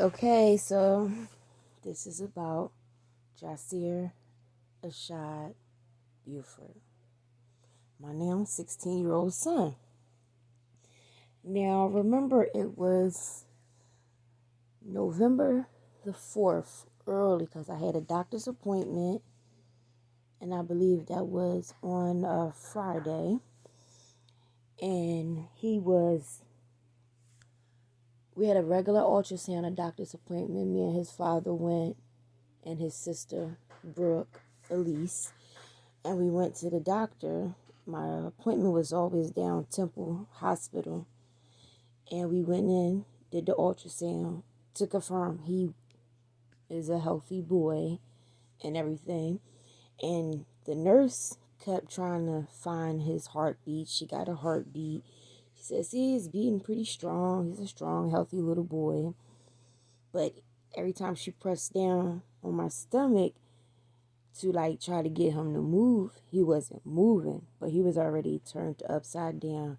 Okay, so this is about Jahsir Ashad Buford, my now 16-year-old son. Now, remember, it was November the 4th, early, because I had a doctor's appointment, and I believe that was on a Friday. And we had a regular ultrasound, a doctor's appointment. Me and his father went, and his sister, Brooke, Elise. And we went to the doctor. My appointment was always down Temple Hospital. And we went in, did the ultrasound to confirm he is a healthy boy and everything. And the nurse kept trying to find his heartbeat. She got a heartbeat. She said, see, he's beating pretty strong. He's a strong, healthy little boy. But every time she pressed down on my stomach, to like try to get him to move, he wasn't moving, but he was already turned upside down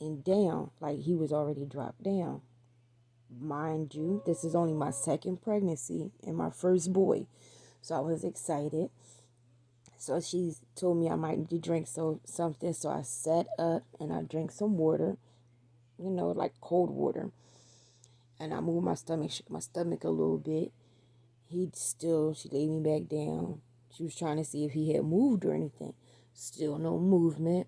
and down, like he was already dropped down. Mind you, this is only my second pregnancy and my first boy, so I was excited. So she told me I might need to drink something, so I sat up and I drank some water, like cold water, and I moved my stomach, shook my stomach a little bit. She laid me back down. She was trying to see if he had moved or anything. Still no movement.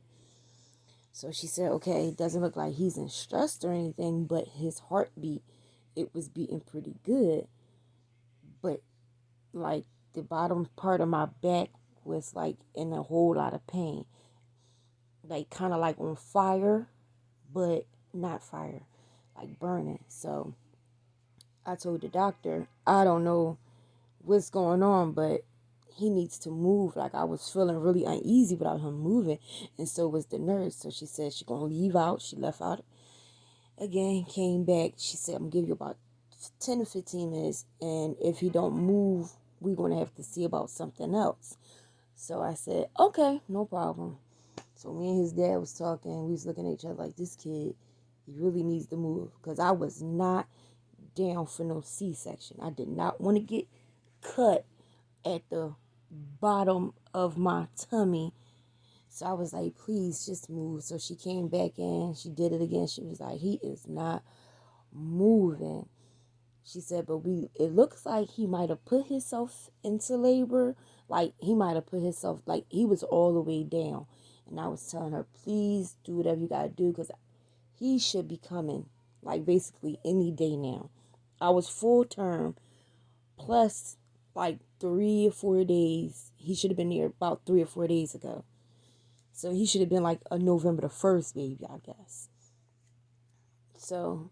So she said, okay, it doesn't look like he's in stress or anything, but his heartbeat, it was beating pretty good. But like the bottom part of my back was like in a whole lot of pain. Like kind of like on fire, but not fire, like burning. So I told the doctor, I don't know what's going on, but he needs to move. Like I was feeling really uneasy without him moving, and so was the nurse. So she said she gonna leave out. She left out again, came back. She said I'm gonna give you about 10 to 15 minutes, and if he don't move, we're gonna have to see about something else. So I said, okay, no problem. So me and his dad was talking. We was looking at each other like, this kid, he really needs to move, because I was not down for no C-section. I did not want to get cut at the bottom of my tummy. So I was like, please just move. So she came back in. She did it again. She was like, he is not moving. She said, but it looks like he might have put himself into labor. Like he might have put himself, like he was all the way down. And I was telling her, please do whatever you got to do, because he should be coming like basically any day now. I was full term plus like 3 or 4 days. He should have been there about 3 or 4 days ago. So he should have been like a November the 1st baby, I guess. So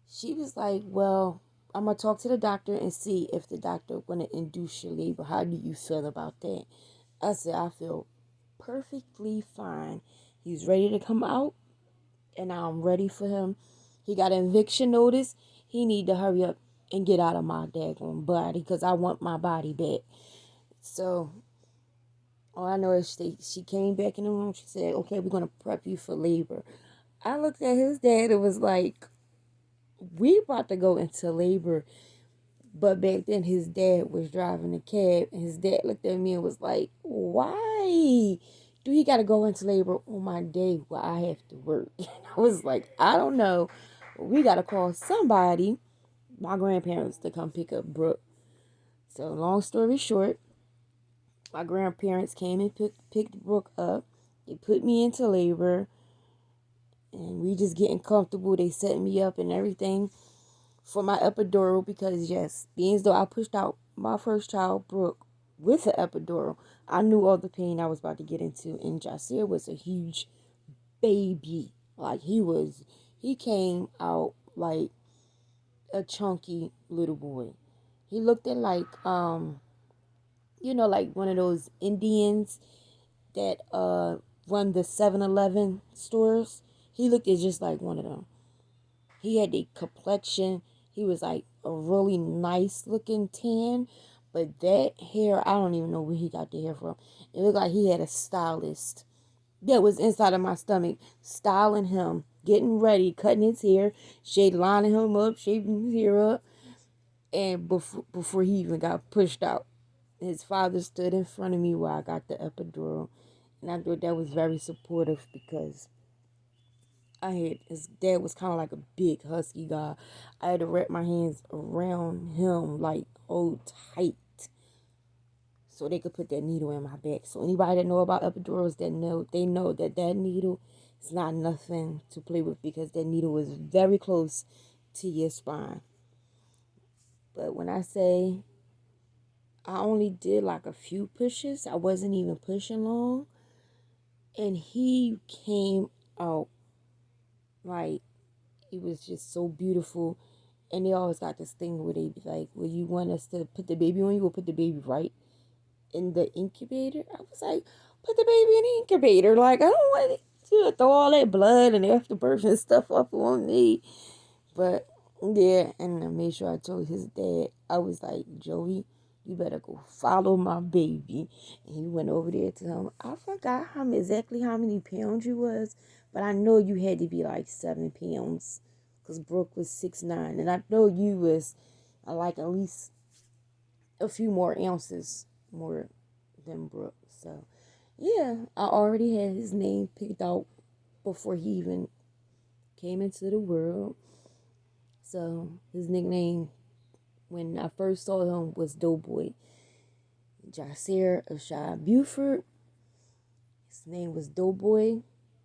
she was like, well, I'm going to talk to the doctor and see if the doctor going to induce your labor. How do you feel about that? I said, I feel perfectly fine. He's ready to come out, and I'm ready for him. He got an eviction notice. He need to hurry up and get out of my daggone body, because I want my body back. So all I know is she came back in the room. She said, okay, we're going to prep you for labor. I looked at his dad. It was like, we about to go into labor. But back then, his dad was driving the cab. And his dad looked at me and was like, why do he got to go into labor on my day where I have to work? And I was like, I don't know. We got to call somebody, my grandparents, to come pick up Brooke. So long story short, my grandparents came and picked Brooke up. They put me into labor, and we just getting comfortable. They set me up and everything for my epidural, because yes, being as though I pushed out my first child, Brooke, with an epidural, I knew all the pain I was about to get into. And Jahsir was a huge baby. Like he came out like a chunky little boy. He looked at like one of those Indians that run the 7-Eleven stores. He looked at just like one of them. He had the complexion. He was like a really nice looking tan. But that hair, I don't even know where he got the hair from. It looked like he had a stylist that was inside of my stomach styling him getting ready, cutting his hair, lining him up, shaving his hair up. And before he even got pushed out, his father stood in front of me while I got the epidural. And I thought that was very supportive because his dad was kind of like a big husky guy. I had to wrap my hands around him like hold tight so they could put that needle in my back. So anybody that know about epidurals, they know that needle is not nothing to play with because that needle is very close to your spine. But when I say I only did like a few pushes, I wasn't even pushing long, and he came out like it was just so beautiful. And they always got this thing where they be like, well, you want us to put the baby on you, we'll put the baby right in the incubator. I was like, put the baby in the incubator. Like, I don't want to throw all that blood and afterbirth and stuff up on me. But yeah, and I made sure I told his dad, I was like, Joey, you better go follow my baby. And he went over there to him. I forgot exactly how many pounds you was, but I know you had to be like 7 pounds because Brooke was 6'9", and I know you was like at least a few more ounces more than Brooke. So yeah, I already had his name picked out before he even came into the world. So his nickname when I first saw him was Doughboy. Jahsir of Shy Buford. His name was Doughboy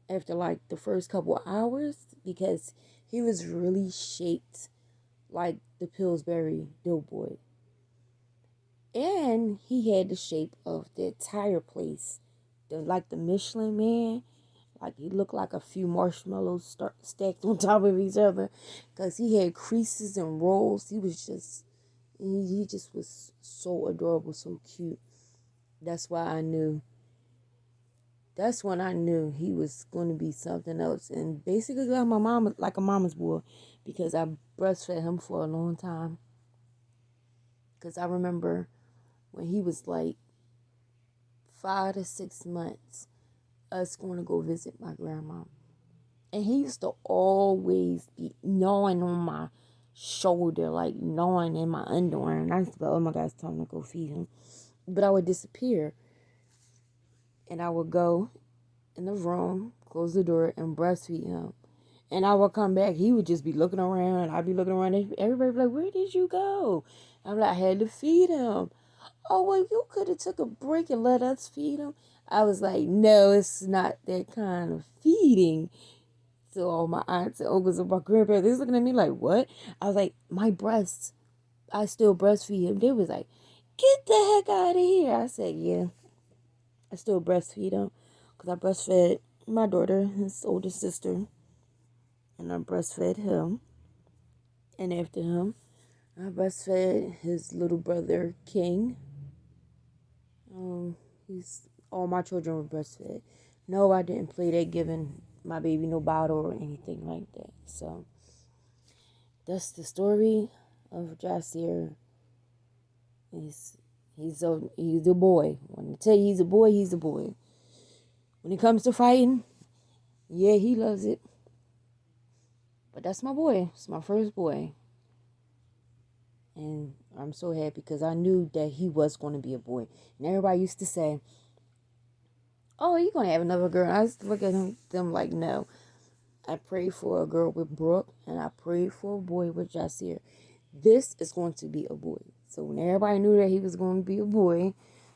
after like the first couple hours because he was really shaped like the Pillsbury Doughboy. And he had the shape of the tire place, like the Michelin Man. Like he looked like a few marshmallows stacked on top of each other because he had creases and rolls. He just was so adorable, so cute. That's why I knew. That's when I knew he was going to be something else. And basically like a mama's boy because I breastfed him for a long time. Because I remember when he was like 5 to 6 months, us going to go visit my grandma. And he used to always be gnawing on my shoulder, like gnawing in my underwear. And I used to be like, oh my God, it's time to go feed him. But I would disappear. And I would go in the room, close the door, and breastfeed him. And I would come back. He would just be looking around. I'd be looking around. Everybody would be like, where did you go? I'm like, I had to feed him. Oh, well, you could have took a break and let us feed him. I was like, no, it's not that kind of feeding. So all my aunts and uncles and my grandparents, they was looking at me like, what? I was like, my breasts, I still breastfeed him. They was like, get the heck out of here. I said, yeah, I still breastfeed him. Because I breastfed my daughter, his older sister, and I breastfed him. And after him, I breastfed his little brother, King. All my children were breastfed. No, I didn't play that giving my baby no bottle or anything like that. So that's the story of Jahsir. He's a boy. When I tell you he's a boy, he's a boy. When it comes to fighting, yeah, he loves it. But that's my boy. It's my first boy. And I'm so happy because I knew that he was going to be a boy. And everybody used to say, oh, you're going to have another girl. And I used to look at them like, no. I prayed for a girl with Brooke, and I prayed for a boy with Jahsir. This is going to be a boy. So when everybody knew that he was going to be a boy,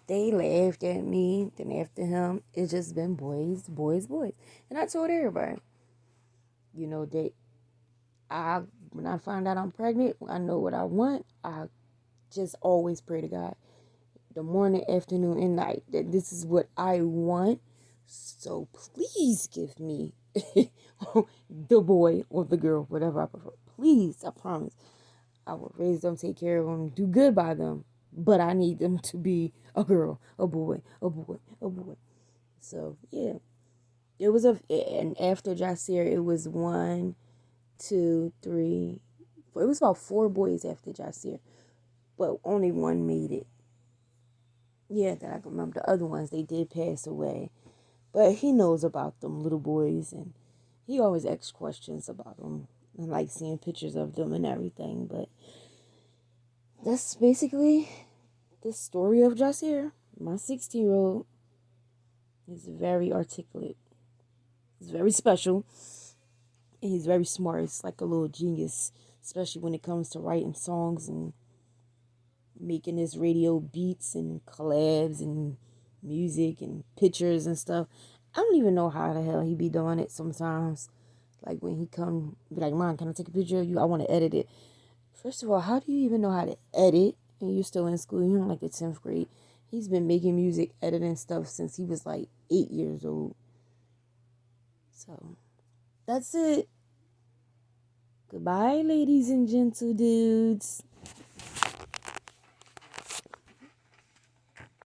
they laughed at me. Then after him, it's just been boys, boys, boys. And I told everybody, that when I find out I'm pregnant, I know what I want. I just always pray to God the morning, afternoon, and night that this is what I want. So please give me the boy or the girl, whatever I prefer. Please, I promise. I will raise them, take care of them, do good by them. But I need them to be a girl, a boy, a boy, a boy. So, yeah. And after Jahsir, it was 1, 2, 3, 4. It was about 4 boys after Jahsir. But only one made it. Yeah, that I can remember. The other ones, they did pass away. But he knows about them little boys, and he always asks questions about them. I like seeing pictures of them and everything. But that's basically the story of Jahsir. My 16-year-old is very articulate. He's very special. And he's very smart. He's like a little genius, especially when it comes to writing songs and making his radio beats and collabs and music and pictures and stuff. I don't even know how the hell he be doing it sometimes. Like when he come, be like, "Mom, can I take a picture of you? I want to edit it." First of all, how do you even know how to edit? And you're still in school. You're in like the 10th grade. He's been making music, editing stuff since he was like 8 years old. So that's it. Goodbye, ladies and gentle dudes.